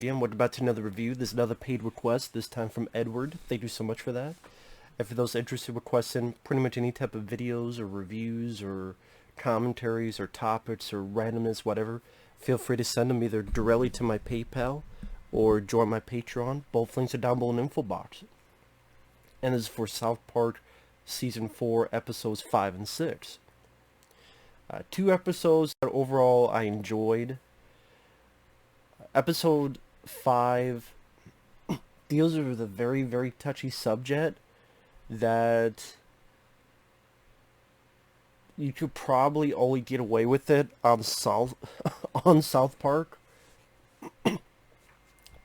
again, we're about to another review. This is another paid request, this time from Edward. Thank you so much for that. And for those interested in requesting pretty much any type of videos or reviews or commentaries or topics or randomness, whatever, feel free to send them either directly to my PayPal or join my Patreon. Both links are down below in the info box. And this is for South Park Season 4, Episodes 5 and 6. Two episodes that overall I enjoyed. Episode 5 deals with a very, very touchy subject that you could probably only get away with it on on South Park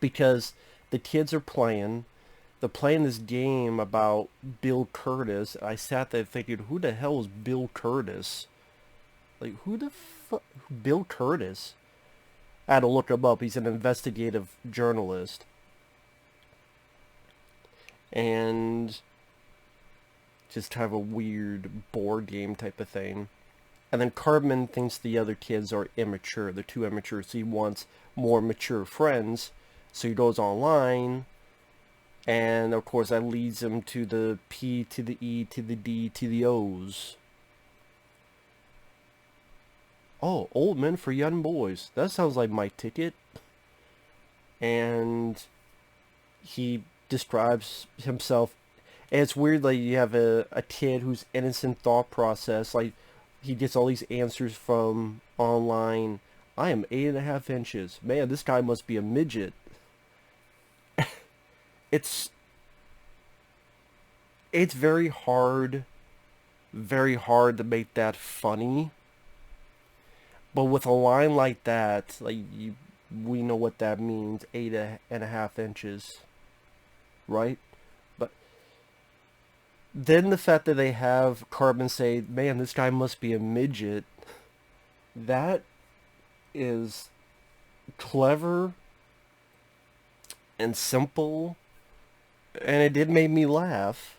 because the kids are playing. They're playing this game about Bill Curtis. I sat there thinking, who the hell is Bill Curtis? Like, who the fuck? Bill Curtis? I had to look him up. He's an investigative journalist. And just kind of a weird board game type of thing. And then Cartman thinks the other kids are immature. They're too immature, so he wants more mature friends. So he goes online, and of course that leads him to the P to the E to the D to the O's. Oh, old men for young boys. That sounds like my ticket. And he describes himself. And it's weird, like, you have a kid whose innocent thought process, like, he gets all these answers from online. I am 8.5 inches. Man, this guy must be a midget. It's it's very hard to make that funny. But with a line like that, we know what that means, 8.5 inches, right? But then the fact that they have Carbon say, man, this guy must be a midget, that is clever and simple, and it did make me laugh.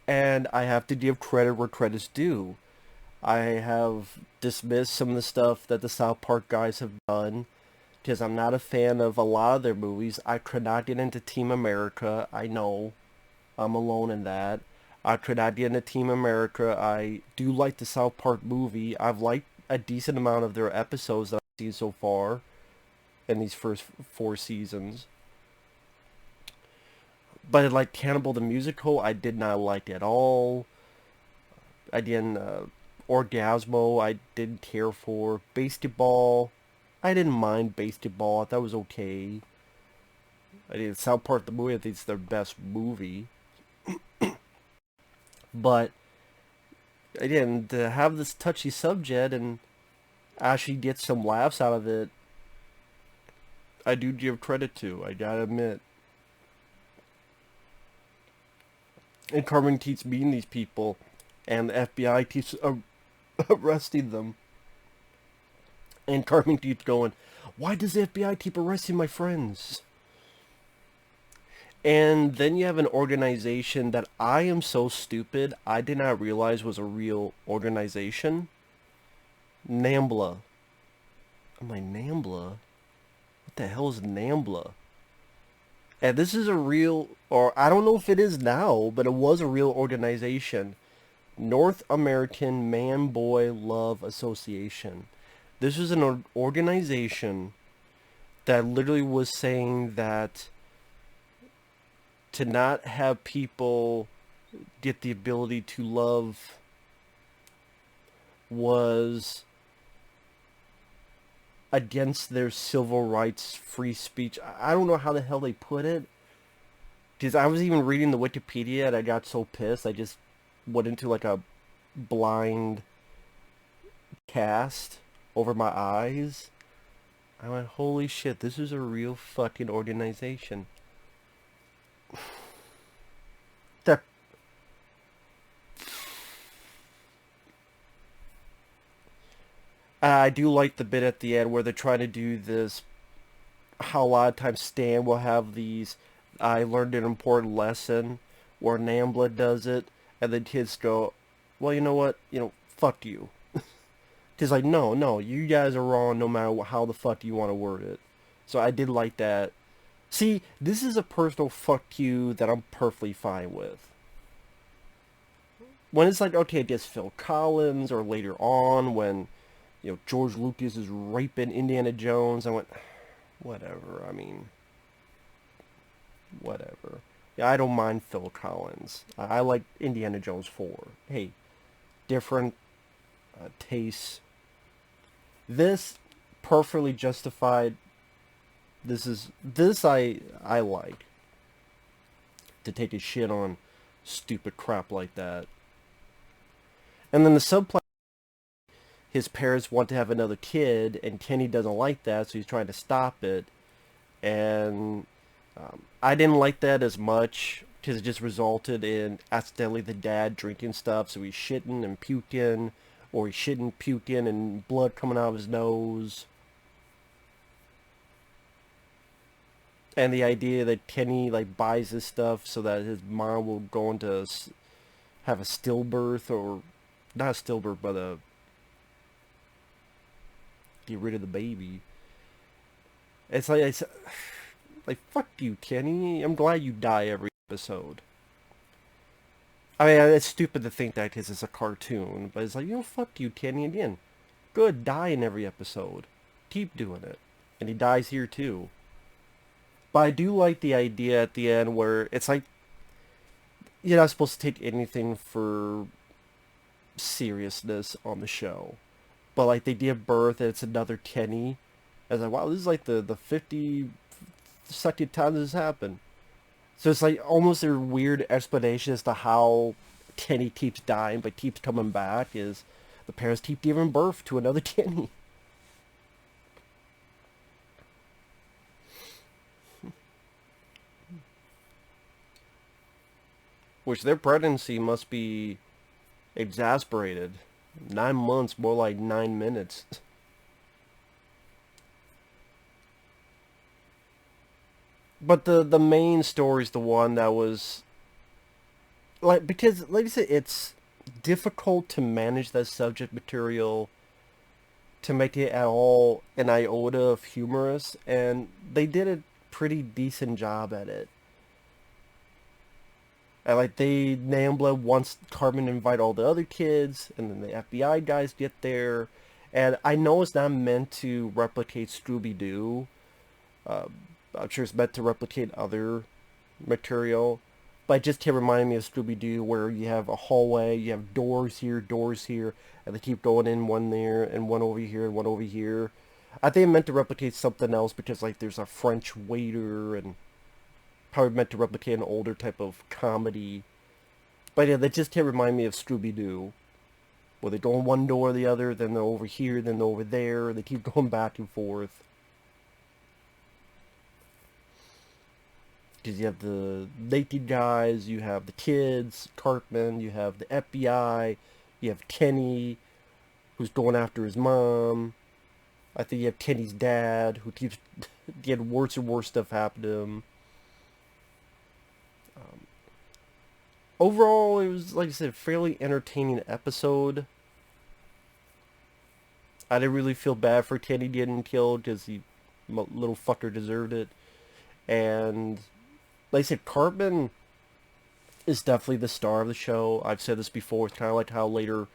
And I have to give credit where credit's due. I have dismissed some of the stuff that the South Park guys have done because I'm not a fan of a lot of their movies. I could not get into Team America. I know I'm alone in that. I could not get into Team America. I do like the South Park movie. I've liked a decent amount of their episodes that I've seen so far in these first 4 seasons. But like Cannibal the Musical, I did not like at all. I didn't. Orgasmo, I didn't care for. Basketball, I didn't mind Basketball. I thought it was okay. I did South Park the movie. I think it's their best movie. But again, to have this touchy subject and actually get some laughs out of it, I do give credit to. I gotta admit. And Carmen keeps meeting these people, and the FBI keeps arresting them. And Carmen keeps going, why does the FBI keep arresting my friends? And then you have an organization that I am so stupid I did not realize was a real organization. Nambla. I'm like, Nambla? What the hell is Nambla? And this is a real, or I don't know if it is now, but it was a real organization. North American Man-Boy Love Association. This was an organization that literally was saying that to not have people get the ability to love was against their civil rights, free speech. I don't know how the hell they put it. Because I was even reading the Wikipedia and I got so pissed I just went into like a blind cast over my eyes. I went, holy shit, this is a real fucking organization. That I do like the bit at the end where they're trying to do this. How a lot of times Stan will have these. I learned an important lesson, where Nambla does it, and then kids go, well, you know what? Fuck you. It's like, no, you guys are wrong no matter how the fuck you want to word it. So I did like that. See, this is a personal fuck you that I'm perfectly fine with. When it's like, okay, I guess Phil Collins, or later on when, George Lucas is raping Indiana Jones, I went, whatever. I mean, whatever. Yeah, I don't mind Phil Collins. I like Indiana Jones 4. Hey, different tastes. This perfectly justified. This I like, to take a shit on stupid crap like that. And then the subplot, his parents want to have another kid, and Kenny doesn't like that, so he's trying to stop it. And I didn't like that as much because it just resulted in accidentally the dad drinking stuff, so he's shitting and puking, or he's shitting, puking, and blood coming out of his nose. And the idea that Kenny like buys this stuff so that his mom will go into have a stillbirth, or not a stillbirth, but a get rid of the baby. It's like fuck you, Kenny. I'm glad you die every episode. I mean, it's stupid to think that because it's a cartoon, but it's like, fuck you, Kenny. Again, good, die in every episode. Keep doing it. And he dies here too. But I do like the idea at the end where it's like, you're not supposed to take anything for seriousness on the show. But like they give birth and it's another Kenny. I was like, wow, this is like the 52nd time this has happened. So it's like almost a weird explanation as to how Kenny keeps dying but keeps coming back is the parents keep giving birth to another Kenny. Which their pregnancy must be exasperated. 9 months, more like 9 minutes. But the main story is the one that was like, because like I said, it's difficult to manage that subject material to make it at all an iota of humorous, and they did a pretty decent job at it. And like Nambla wants Carmen to invite all the other kids, and then the FBI guys get there, and I know it's not meant to replicate Scooby Doo. Uh, I'm sure it's meant to replicate other material, but it just kept reminding me of Scooby Doo, where you have a hallway, you have doors here, and they keep going in one there and one over here and one over here. I think it meant to replicate something else because like there's a French waiter, and probably meant to replicate an older type of comedy. But yeah, they just kept remind me of Scooby Doo, where they go in one door or the other, then they're over here, then they're over there. They keep going back and forth. Because you have the naked guys, you have the kids, Cartman, you have the FBI, you have Kenny, who's going after his mom. I think you have Kenny's dad, who keeps getting worse and worse stuff happen to him. Overall, it was, like I said, a fairly entertaining episode. I didn't really feel bad for Kenny getting killed, because he, little fucker, deserved it. And, like I said, Cartman is definitely the star of the show. I've said this before. It's kind of like how later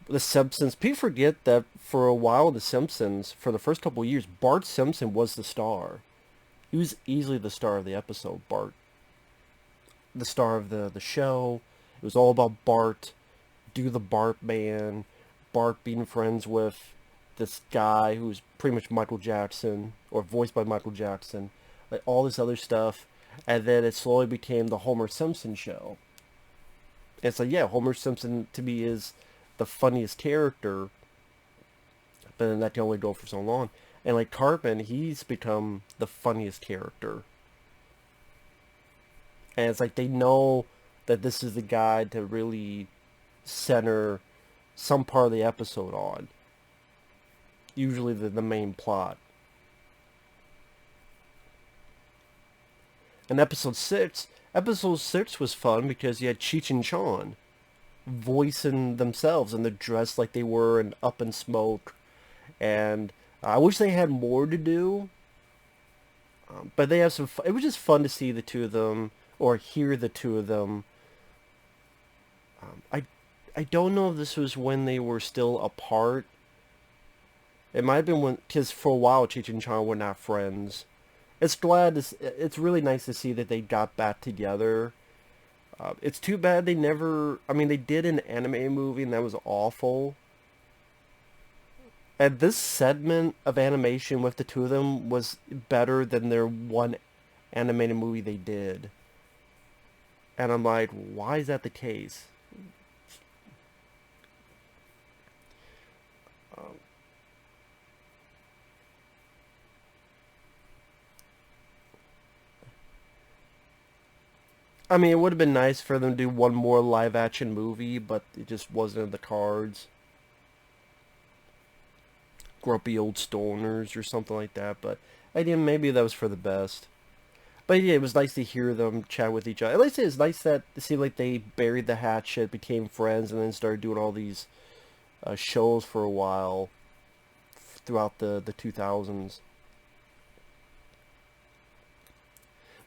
The Simpsons. People forget that for a while, The Simpsons, for the first couple of years, Bart Simpson was the star. He was easily the star of the episode, Bart. The star of the show. It was all about Bart, do the Bart man, Bart being friends with this guy who's pretty much Michael Jackson, or voiced by Michael Jackson, like all this other stuff. And then it slowly became the Homer Simpson show. And it's like, yeah, Homer Simpson to me is the funniest character, but then that can only go for so long. And like Cartman, he's become the funniest character. And it's like they know that this is the guy to really center some part of the episode on. Usually the main plot. And episode 6 was fun because you had Cheech and Chong voicing themselves, and they're dressed like they were in Up in Smoke. And I wish they had more to do, But they have some. It was just fun to see the two of them or hear the two of them. Um, I I don't know if this was when they were still apart. It might have been when, because for a while Cheech and Chong were not friends. It's really nice to see that they got back together. It's too bad they never. I mean, they did an anime movie and that was awful. And this segment of animation with the two of them was better than their one animated movie they did. And I'm like, why is that the case? Um, I mean, it would have been nice for them to do one more live action movie, but it just wasn't in the cards. Grumpy old stoners or something like that. But I didn't. Maybe that was for the best. But yeah, it was nice to hear them chat with each other. At least it's nice that it seemed like they buried the hatchet, became friends, and then started doing all these shows for a while throughout the 2000s.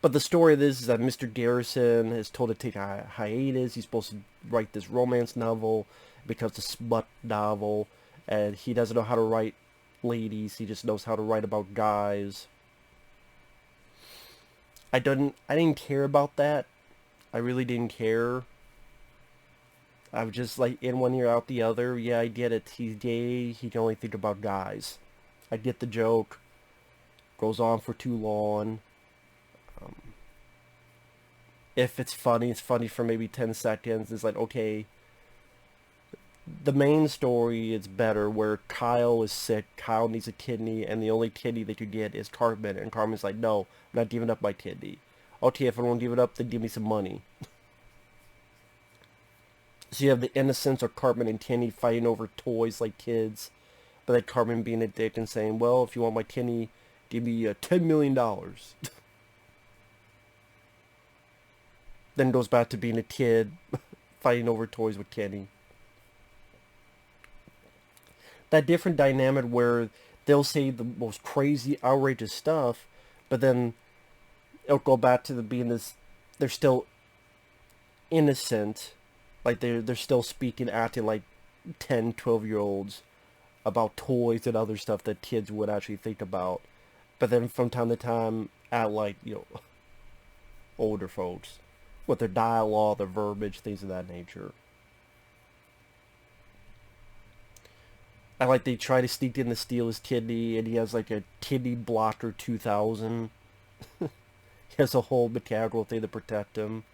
But the story of this is that Mr. Garrison is told to take a hiatus. He's supposed to write this romance novel. It becomes a smut novel. And he doesn't know how to write ladies. He just knows how to write about guys. I didn't care about that. I really didn't care. I was just like in one ear out the other. Yeah, I get it. He's gay. He can only think about guys. I get the joke. Goes on for too long. Um, if it's funny for maybe 10 seconds. It's like, okay, the main story is better where Kyle is sick, Kyle needs a kidney, and the only kidney they could get is Cartman, and Cartman's like, no, I'm not giving up my kidney. Okay, if I don't give it up, then give me some money. So you have the innocence of Cartman and Kenny fighting over toys like kids, but then Cartman being a dick and saying, well, if you want my kidney, give me $10 million. Then goes back to being a kid, fighting over toys with Kenny. That different dynamic where they'll say the most crazy, outrageous stuff, but then it'll go back to the being this. They're still innocent, like they're still speaking, acting like 10, 12 year olds about toys and other stuff that kids would actually think about. But then from time to time, act like older folks with their dialogue, their verbiage, things of that nature. I like they try to sneak in to steal his kidney, and he has like a kidney blocker 2000. He has a whole mechanical thing to protect him.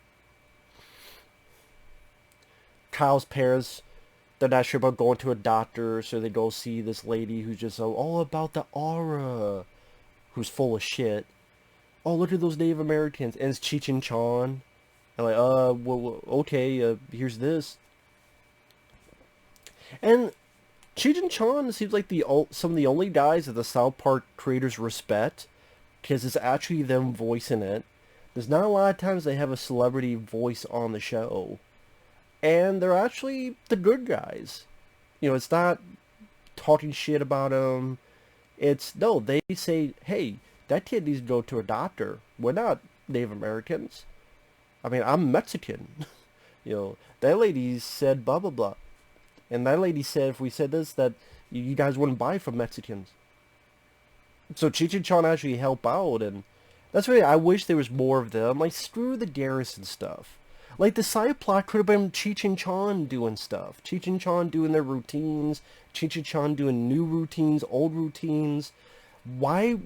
Kyle's parents, they're not sure about going to a doctor, so they go see this lady who's just all about the aura, who's full of shit. Oh, look at those Native Americans, and it's Cheech and Chong. And like, well, okay, here's this. And Cheech and Chong seems like some of the only guys that the South Park creators respect, because it's actually them voicing it. There's not a lot of times they have a celebrity voice on the show, and they're actually the good guys. It's not talking shit about them. It's no, they say, hey, that kid needs to go to a doctor. We're not Native Americans. I mean, I'm Mexican. That lady said blah blah blah. And that lady said if we said this, that you guys wouldn't buy from Mexicans. So Cheech and Chong actually help out, and that's why I wish there was more of them. Like, screw the Garrison stuff. Like, the side plot could have been Cheech and Chong doing stuff. Cheech and Chong doing their routines. Cheech and Chong doing new routines, old routines. Why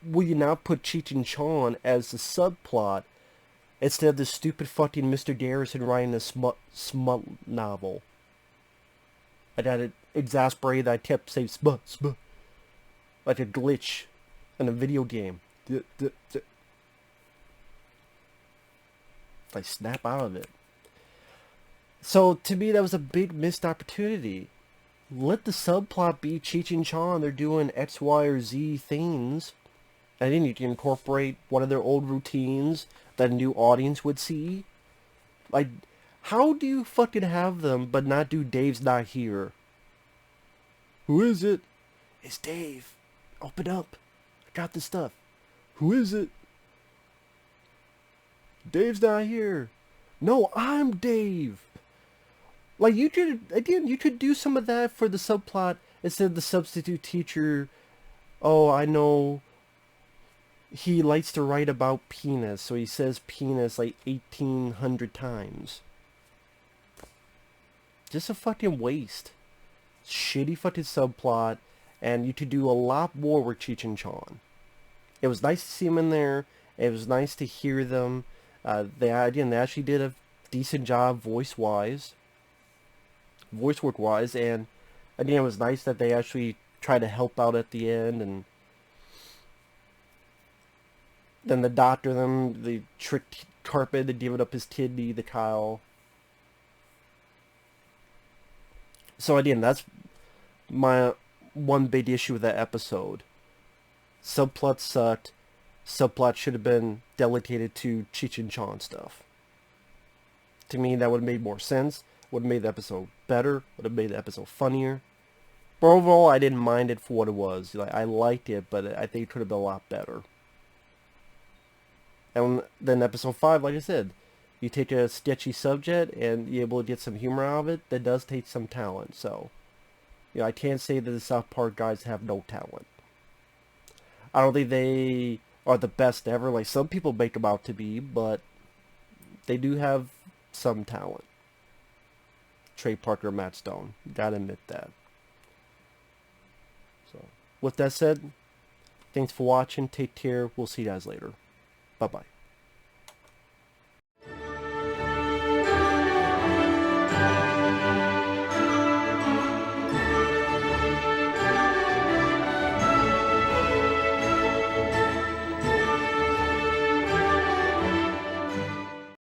would you not put Cheech and Chong as the subplot instead of this stupid fucking Mr. Garrison writing a smut novel? I got it exasperated that I kept saying smut, smut. Like a glitch in a video game. I snap out of it. So, to me, that was a big missed opportunity. Let the subplot be Cheech and Chong. They're doing X, Y, or Z things. And then you can incorporate one of their old routines that a new audience would see. Like, how do you fucking have them but not do Dave's Not Here? Who is it? It's Dave. Open up. I got this stuff. Who is it? Dave's not here. No, I'm Dave. Like, you could, again, you could do some of that for the subplot instead of the substitute teacher. Oh, I know he likes to write about penis, so he says penis like 1,800 times. Just a fucking waste. Shitty fucking subplot, and you could do a lot more with Cheech and Chong. It was nice to see them in there. It was nice to hear them. They actually did a decent job voice work wise, and again, it was nice that they actually tried to help out at the end, and then the doctor, the tricked Carpet to giving up his kidney to Kyle. So again, that's my one big issue with that episode. Subplot sucked. Subplot should have been delegated to Cheech and Chong stuff. To me, that would have made more sense. Would have made the episode better. Would have made the episode funnier. But overall, I didn't mind it for what it was. Like, I liked it, but I think it could have been a lot better. And then episode 5, like I said, you take a sketchy subject and you're able to get some humor out of it. That does take some talent. So, I can't say that the South Park guys have no talent. I don't think they are the best ever, like some people make them out to be, but they do have some talent. Trey Parker, Matt Stone, gotta admit that. So, with that said, thanks for watching. Take care. We'll see you guys later. Bye bye.